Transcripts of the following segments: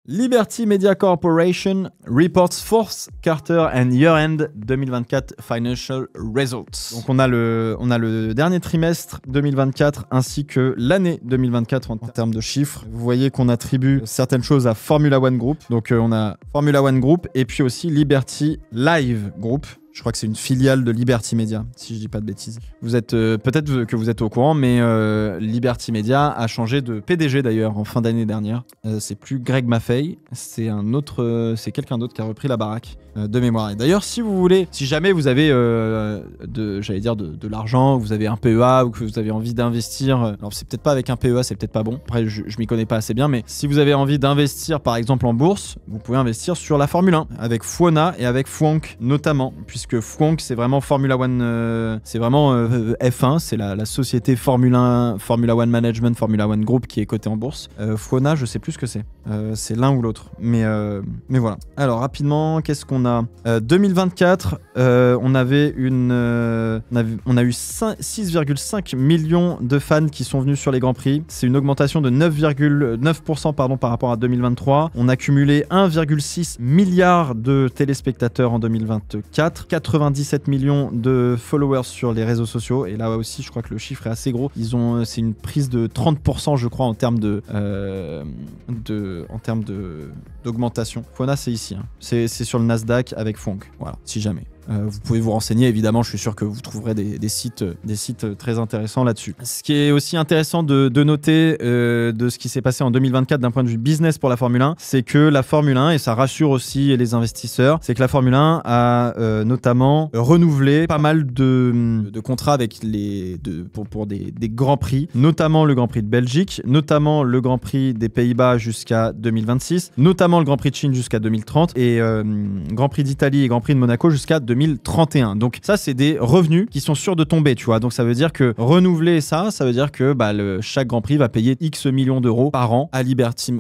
Liberty Media Corporation reports fourth quarter and year-end 2024 financial results. Donc on a le dernier trimestre 2024 ainsi que l'année 2024 en termes de chiffres. Vous voyez qu'on attribue certaines choses à Formula One Group. Donc on a Formula One Group et puis aussi Liberty Live Group. Je crois que c'est une filiale de Liberty Media, si je dis pas de bêtises. Vous êtes peut-être que vous êtes au courant, mais Liberty Media a changé de PDG d'ailleurs en fin d'année dernière. C'est plus Greg Maffei, c'est quelqu'un d'autre qui a repris la baraque de mémoire. Et d'ailleurs, si vous voulez, si jamais vous avez de l'argent, vous avez un PEA ou que vous avez envie d'investir, alors c'est peut-être pas avec un PEA, c'est peut-être pas bon. Après, je m'y connais pas assez bien, mais si vous avez envie d'investir par exemple en bourse, vous pouvez investir sur la Formule 1 avec Fuona et avec Fwonk notamment, puisque Fwonk c'est vraiment Formula One, c'est vraiment F1, c'est la société Formula One Management, Formula One Group qui est cotée en bourse. Fuona, je sais plus ce que c'est. C'est l'un ou l'autre, mais voilà. Alors rapidement, qu'est-ce qu'on a 2024, on a eu 6,5 millions de fans qui sont venus sur les Grands Prix. C'est une augmentation de 9,9% par rapport à 2023. On a cumulé 1,6 milliard de téléspectateurs en 2024, 97 millions de followers sur les réseaux sociaux. Et là aussi, je crois que le chiffre est assez gros. C'est une prise de 30%, je crois, en termes d'augmentation. Fuona, c'est ici. Hein. C'est sur le Nasdaq avec Fwonk. Voilà, si jamais. Vous pouvez vous renseigner, évidemment, je suis sûr que vous trouverez des sites très intéressants là-dessus. Ce qui est aussi intéressant de noter de ce qui s'est passé en 2024 d'un point de vue business pour la Formule 1, c'est que la Formule 1, et ça rassure aussi les investisseurs, c'est que la Formule 1 a notamment renouvelé pas mal de contrats avec pour des grands prix, notamment le Grand Prix de Belgique, notamment le Grand Prix des Pays-Bas jusqu'à 2026, notamment le Grand Prix de Chine jusqu'à 2030 et Grand Prix d'Italie et Grand Prix de Monaco jusqu'à 2031. Donc ça, c'est des revenus qui sont sûrs de tomber, tu vois. Donc ça veut dire que renouveler ça veut dire que chaque Grand Prix va payer X millions d'euros par an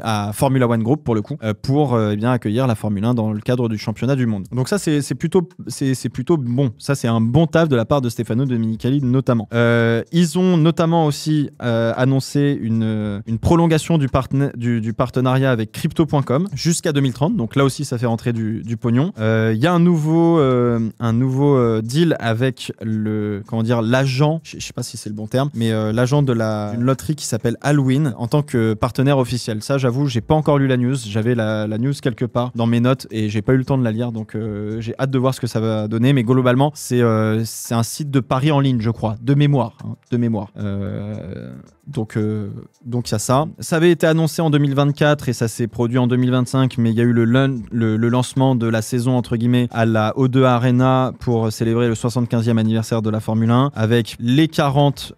à Formula One Group pour le coup, pour accueillir la Formule 1 dans le cadre du championnat du monde. Donc ça, c'est plutôt bon. Ça, c'est un bon taf de la part de Stefano Domenicali notamment. Ils ont notamment aussi annoncé une prolongation du partenariat avec Crypto.com jusqu'à 2030. Donc là aussi, ça fait rentrer du pognon. Il y a un nouveau deal avec l'agent, je sais pas si c'est le bon terme, mais l'agent d'une loterie qui s'appelle Halloween en tant que partenaire officiel. Ça, j'avoue, j'ai pas encore lu la news. J'avais la news quelque part dans mes notes et j'ai pas eu le temps de la lire, donc j'ai hâte de voir ce que ça va donner. Mais globalement, c'est un site de paris en ligne, je crois, de mémoire. Donc il y a ça. Ça avait été annoncé en 2024 et ça s'est produit en 2025, mais il y a eu le lancement de la saison entre guillemets à la O2 Arena pour célébrer le 75e anniversaire de la Formule 1 avec les 40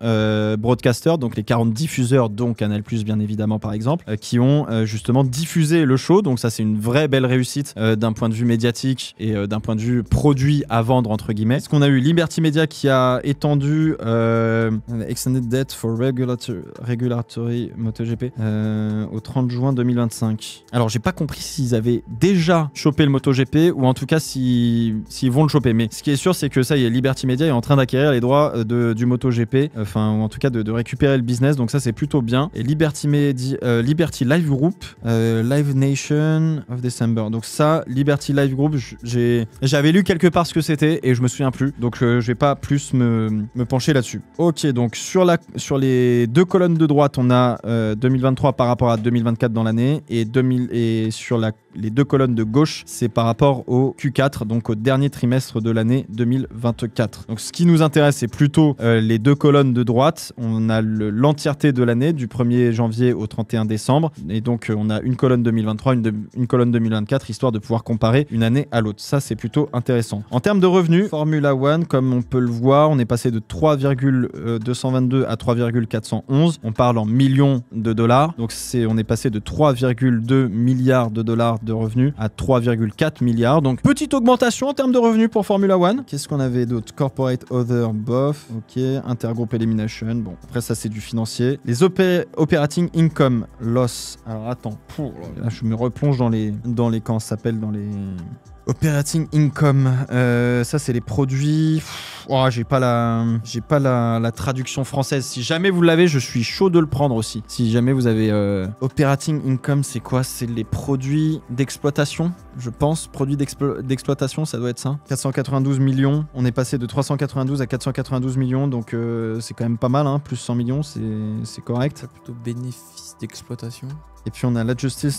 broadcasters, donc les 40 diffuseurs, dont Canal+, bien évidemment par exemple, qui ont justement diffusé le show. Donc ça, c'est une vraie belle réussite d'un point de vue médiatique et d'un point de vue produit à vendre entre guillemets. Est-ce qu'on a eu Liberty Media qui a étendu Extended Date for Regulatory MotoGP au 30 juin 2025. Alors j'ai pas compris s'ils avaient déjà chopé le MotoGP ou en tout cas s'ils vont le choper. Mais ce qui est sûr, c'est que ça y est, Liberty Media est en train d'acquérir les droits du MotoGP, ou en tout cas de récupérer le business, donc ça c'est plutôt bien. Et Liberty Live Group, Live Nation of December. Donc ça, Liberty Live Group, j'avais lu quelque part ce que c'était et je me souviens plus, donc je vais pas plus me pencher là-dessus. Ok, donc sur les deux colonnes de droite, on a 2023 par rapport à 2024 dans l'année et sur les deux colonnes de gauche, c'est par rapport au Q4, donc au dernier trimestre de l'année 2024. Donc ce qui nous intéresse, c'est plutôt les deux colonnes de droite. On a l'entièreté de l'année, du 1er janvier au 31 décembre. Et donc on a une colonne 2023, une colonne 2024, histoire de pouvoir comparer une année à l'autre. Ça, c'est plutôt intéressant. En termes de revenus, Formula One, comme on peut le voir, on est passé de 3,222 à 3,411. On parle en millions de dollars. Donc on est passé de 3,2 milliards de dollars de revenus à 3,4 milliards. Donc petite augmentation en termes de revenus pour Formula One. Qu'est-ce qu'on avait d'autre? Corporate Other, bof. Ok. Intergroup Elimination. Bon, après ça c'est du financier. Les Operating Income Loss. Alors attends. Là, je me replonge dans les comment ça s'appelle, dans les Operating income, ça c'est les produits. Oh, j'ai pas la traduction française. Si jamais vous l'avez, je suis chaud de le prendre aussi. Si jamais vous avez operating income, c'est quoi? C'est les produits d'exploitation, je pense. Produits d'exploitation, ça doit être ça. 492 millions. On est passé de 392 à 492 millions, donc c'est quand même pas mal, hein. Plus 100 millions, c'est correct. C'est plutôt bénéfice d'exploitation. Et puis on a l'adjusted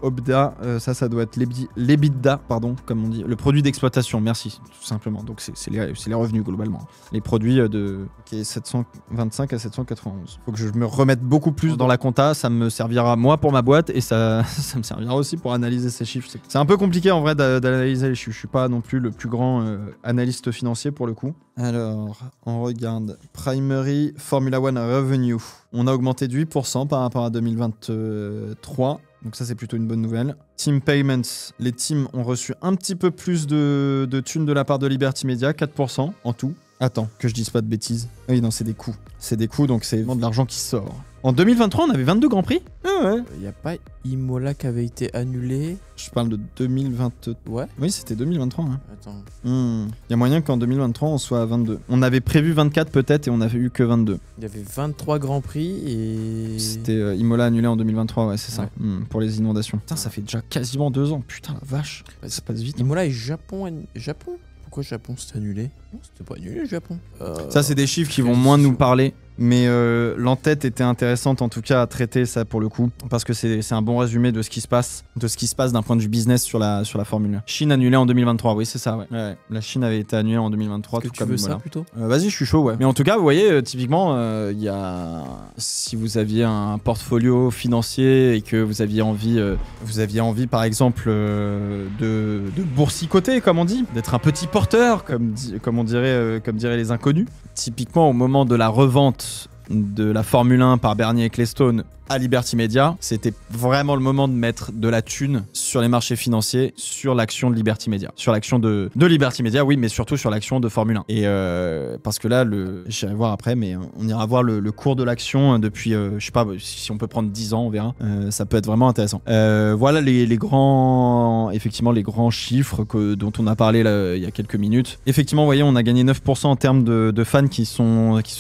OBDA, ça doit être l'EBITDA, pardon, comme on dit, le produit d'exploitation, merci, tout simplement. Donc c'est les revenus globalement. Les produits de 725 à 791. Faut que je me remette beaucoup plus dans la compta, ça me servira moi pour ma boîte et ça me servira aussi pour analyser ces chiffres. C'est un peu compliqué en vrai d'analyser les chiffres, je suis pas non plus le plus grand analyste financier pour le coup. Alors, on regarde Primary Formula One Revenue. On a augmenté de 8% par rapport à 2023. Donc ça, c'est plutôt une bonne nouvelle. Team Payments. Les teams ont reçu un petit peu plus de thunes de la part de Liberty Media, 4% en tout. Attends, que je dise pas de bêtises. Oui, non, c'est des coûts. C'est des coûts, donc c'est vraiment de l'argent qui sort. En 2023, on avait 22 Grands Prix. Ah ouais. Y a pas Imola qui avait été annulé. Je parle de 2023. Ouais. Oui, c'était 2023. Hein. Attends. Y a moyen qu'en 2023, on soit à 22. On avait prévu 24 peut-être et on avait eu que 22. Il y avait 23 Grands Prix et... C'était Imola annulé en 2023, ouais, c'est ça. Pour les inondations. Putain, ça fait déjà quasiment 2 ans. Putain, la vache. Ça passe vite. Imola et Japon. Pourquoi Japon s'est annulé? Non, c'était pas annulé le Japon. Ça, c'est des chiffres qui vont moins nous parler. Mais l'entête était intéressante en tout cas à traiter ça pour le coup, parce que c'est un bon résumé de ce qui se passe d'un point de vue business sur la Formule 1. Chine annulée en 2023, oui c'est ça, ouais. La Chine avait été annulée en 2023. Est-ce que tu veux ça plutôt Vas-y, je suis chaud, ouais. Mais en tout cas, vous voyez, typiquement, si vous aviez un portfolio financier et que vous aviez envie par exemple de boursicoter, comme on dit, d'être un petit porteur, comme diraient les inconnus. Typiquement, au moment de la revente de la Formule 1 par Bernie Ecclestone à Liberty Media, c'était vraiment le moment de mettre de la thune sur les marchés financiers, sur l'action de Liberty Media. Sur l'action de Liberty Media, oui, mais surtout sur l'action de Formule 1. Et parce que là, j'irai voir après, mais on ira voir le cours de l'action depuis, je sais pas, si on peut prendre 10 ans, on verra. Ça peut être vraiment intéressant. Voilà les grands chiffres dont on a parlé là, il y a quelques minutes. Effectivement, vous voyez, on a gagné 9% en termes de fans qui se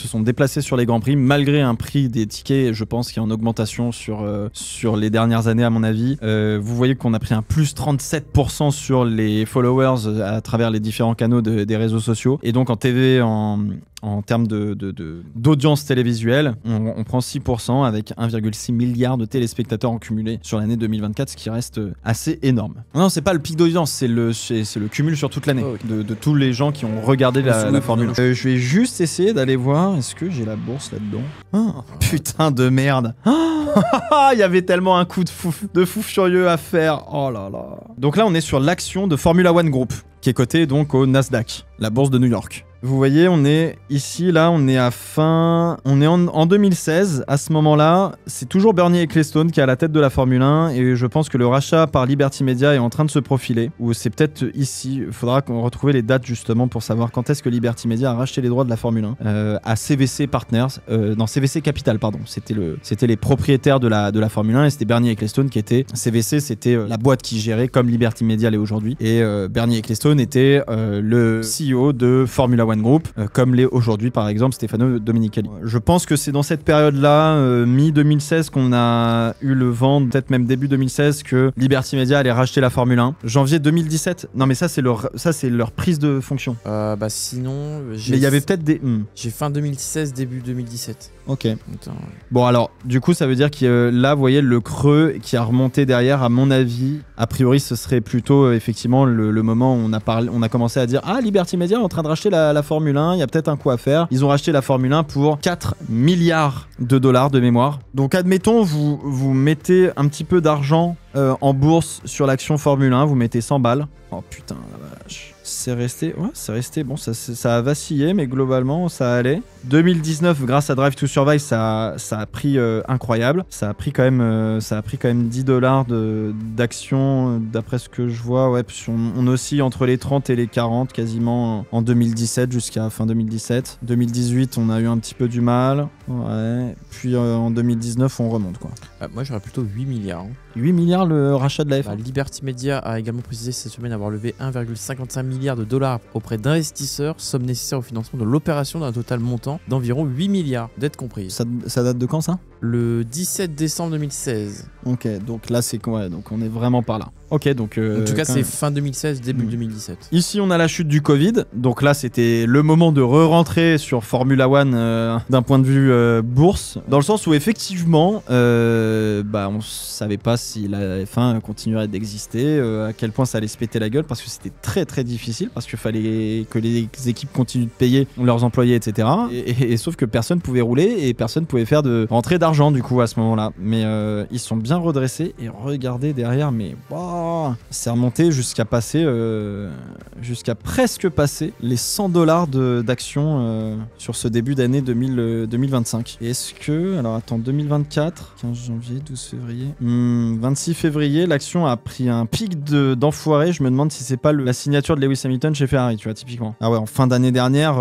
sont déplacés sur les Grands Prix, malgré un prix des tickets, je pense, qui est en augmentation sur les dernières années à mon avis. Vous voyez qu'on a pris un plus 37% sur les followers à travers les différents canaux des réseaux sociaux. Et donc en TV, en termes d'audience télévisuelle, on prend 6% avec 1,6 milliard de téléspectateurs en cumulé sur l'année 2024, ce qui reste assez énorme. Non, c'est pas le pic d'audience, c'est le cumul sur toute l'année de tous les gens qui ont regardé la Formule 1. Je vais juste essayer d'aller voir, est-ce que j'ai la bourse là-dedans? Putain de merde. Il y avait tellement un coup de fou furieux à faire. Oh là là. Donc là, on est sur l'action de Formula One Group, qui est cotée donc au Nasdaq, la bourse de New York. Vous voyez, on est ici, là, on est en 2016. À ce moment-là, c'est toujours Bernie Ecclestone qui est à la tête de la Formule 1 et je pense que le rachat par Liberty Media est en train de se profiler. Ou c'est peut-être ici, il faudra qu'on retrouve les dates justement pour savoir quand est-ce que Liberty Media a racheté les droits de la Formule 1 à CVC Partners, non CVC Capital, pardon. C'était les propriétaires de la Formule 1 et c'était Bernie Ecclestone qui était CVC, c'était la boîte qui gérait comme Liberty Media l'est aujourd'hui. Et Bernie Ecclestone était le CEO de Formula One Group, comme l'est aujourd'hui par exemple Stefano Domenicali. Je pense que c'est dans cette période-là, mi-2016, qu'on a eu le vent, peut-être même début 2016, que Liberty Media allait racheter la Formule 1. Janvier 2017. Non mais ça c'est leur prise de fonction. Sinon... Mais il y avait peut-être des... J'ai fin 2016, début 2017. Ok. Bon alors, du coup ça veut dire que là, vous voyez le creux qui a remonté derrière, à mon avis. A priori, ce serait plutôt effectivement le moment où on a commencé à dire « Ah, Liberty Media est en train de racheter la Formule 1, il y a peut-être un coup à faire. » Ils ont racheté la Formule 1 pour 4 milliards de dollars de mémoire. Donc admettons, vous mettez un petit peu d'argent en bourse sur l'action Formule 1, vous mettez 100 balles. Oh putain, la vache. c'est resté, bon, ça a vacillé, mais globalement, ça allait. 2019, grâce à Drive to Survive, ça a pris incroyable. Ça a pris quand même $10 d'action, d'après ce que je vois. Ouais, on oscille entre les 30 et les 40 quasiment en 2017 jusqu'à fin 2017. 2018, on a eu un petit peu du mal. Ouais. Puis en 2019, on remonte, quoi. Moi, j'aurais plutôt 8 milliards. 8 milliards le rachat de la F1. Liberty Media a également précisé cette semaine avoir levé 1,55 milliard de dollars auprès d'investisseurs, somme nécessaire au financement de l'opération d'un total montant d'environ 8 milliards, dettes comprises. Ça date de quand, ça? Le 17 décembre 2016. Ok, donc là, donc on est vraiment par là. Ok, donc... en tout cas, c'est fin 2016, début 2017. Ici, on a la chute du Covid. Donc là, c'était le moment de re-rentrer sur Formula One d'un point de vue bourse. Dans le sens où, effectivement, on savait pas si la F1 continuerait d'exister, à quel point ça allait se péter la gueule, parce que c'était très très difficile, parce qu'il fallait que les équipes continuent de payer leurs employés, etc. Et sauf que personne pouvait rouler et personne pouvait faire de rentrée d'argent, du coup, à ce moment-là. Mais ils sont bien redressés et regardez derrière, mais... Wow, c'est remonté jusqu'à presque passer les $100 d'action sur ce début d'année 2025. Et est-ce que, alors attends, 2024, 15 janvier, 12 février, 26 février, l'action a pris un pic d'enfoiré. Je me demande si c'est pas la signature de Lewis Hamilton chez Ferrari, tu vois, typiquement. Ah ouais, en fin d'année dernière,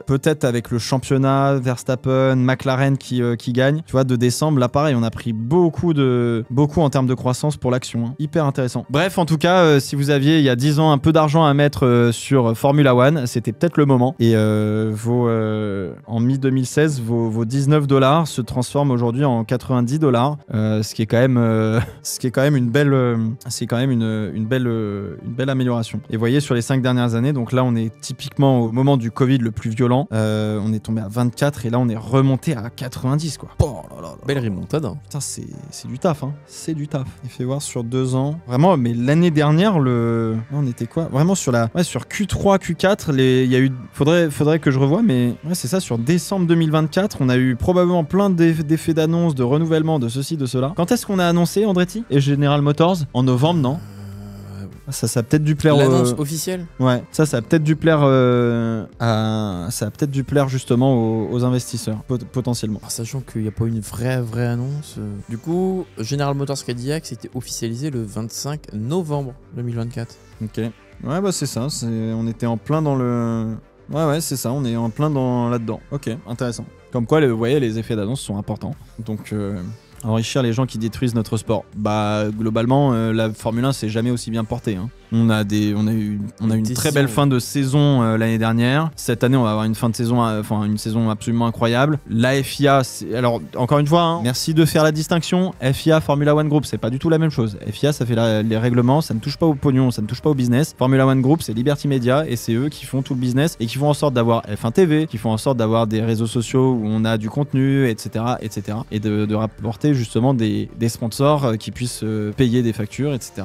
peut-être avec le championnat, Verstappen, McLaren qui gagne, tu vois, de décembre, là pareil, on a pris beaucoup en termes de croissance pour l'action, hein. Hyper intéressant. Bref, en tout cas, si vous aviez il y a 10 ans un peu d'argent à mettre sur Formula One, c'était peut-être le moment. Et en mi-2016, vos $19 se transforment aujourd'hui en $90, ce qui est quand même une belle amélioration. Et vous voyez, sur les 5 dernières années, donc là on est typiquement au moment du Covid le plus violent, on est tombé à 24 et là on est remonté à 90, quoi. Oh là là là. Belle remontada. Putain, c'est du taf, hein. C'est du taf. Il fait voir sur 2 ans. Vraiment, mais l'année dernière, on était quoi? Vraiment sur Q3, Q4, il y a eu... Faudrait que je revoie, mais ouais, c'est ça, sur décembre 2024, on a eu probablement plein d'effets d'annonce, de renouvellement, de ceci, de cela. Quand est-ce qu'on a annoncé, Andretti et General Motors? En novembre, non? Ça a peut-être dû plaire. L'annonce officielle. Ouais, ça a peut-être dû plaire. Ça a peut-être dû plaire justement aux investisseurs potentiellement. Sachant qu'il n'y a pas une vraie annonce. Du coup, General Motors Cadillac c'était officialisé le 25 novembre 2024. Ok. Ouais, bah c'est ça. On était en plein dans le. Ouais, c'est ça. On est en plein là-dedans. Ok, intéressant. Comme quoi, vous voyez, les effets d'annonce sont importants. Donc. Enrichir les gens qui détruisent notre sport. Bah globalement la Formule 1 s'est jamais aussi bien portée, hein. On a eu une très belle fin de saison l'année dernière. Cette année on va avoir une fin de saison, une saison absolument incroyable. La FIA, alors encore une fois, hein, merci de faire la distinction. FIA, Formula One Group, c'est pas du tout la même chose. FIA ça fait les règlements, ça ne touche pas au pognon, ça ne touche pas au business. Formula One Group c'est Liberty Media et c'est eux qui font tout le business et qui font en sorte d'avoir F1 TV, qui font en sorte d'avoir des réseaux sociaux où on a du contenu, etc. et de rapporter justement des sponsors qui puissent payer des factures, etc.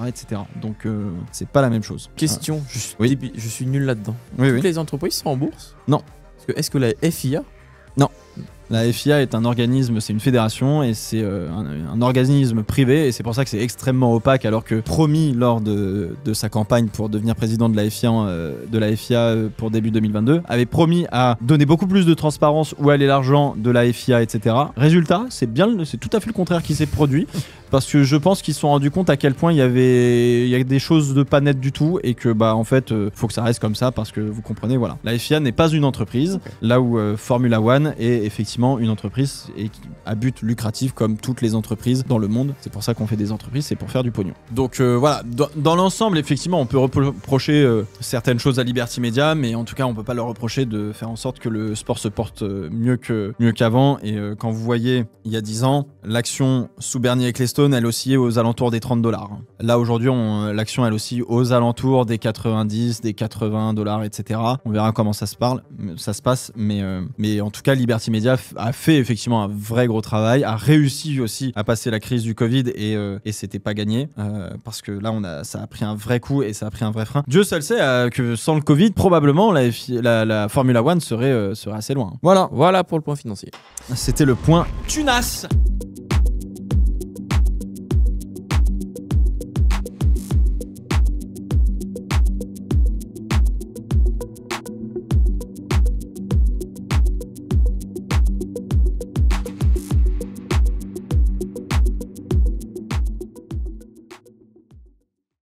Donc c'est pas la même chose. Question, je suis nul là-dedans. Toutes les entreprises sont en bourse? Non. Est-ce que la FIA? Non. La FIA est un organisme, c'est une fédération et c'est un organisme privé et c'est pour ça que c'est extrêmement opaque alors que promis lors de sa campagne pour devenir président de la FIA, pour début 2022, avait promis à donner beaucoup plus de transparence où allait l'argent de la FIA, etc. Résultat, c'est tout à fait le contraire qui s'est produit parce que je pense qu'ils se sont rendus compte à quel point il y a des choses de pas nettes du tout et que en fait faut que ça reste comme ça parce que vous comprenez, voilà. La FIA n'est pas une entreprise, là où Formula One est effectivement une entreprise et à but lucratif comme toutes les entreprises dans le monde. C'est pour ça qu'on fait des entreprises, c'est pour faire du pognon. Donc voilà, dans l'ensemble, effectivement, on peut reprocher certaines choses à Liberty Media, mais en tout cas, on peut pas leur reprocher de faire en sorte que le sport se porte mieux qu'avant. Et quand vous voyez, il y a 10 ans, l'action sous Bernie Ecclestone, elle oscillait aux alentours des $30. Là, aujourd'hui, l'action, elle oscille aux alentours des 90, des $80, etc. On verra comment ça se passe, mais en tout cas, Liberty Media a fait effectivement un vrai gros travail, a réussi aussi à passer la crise du Covid et c'était pas gagné parce que là ça a pris un vrai coup et ça a pris un vrai frein. Dieu seul sait que sans le Covid probablement la Formula One serait assez loin. Voilà pour le point financier. C'était le point Tunas.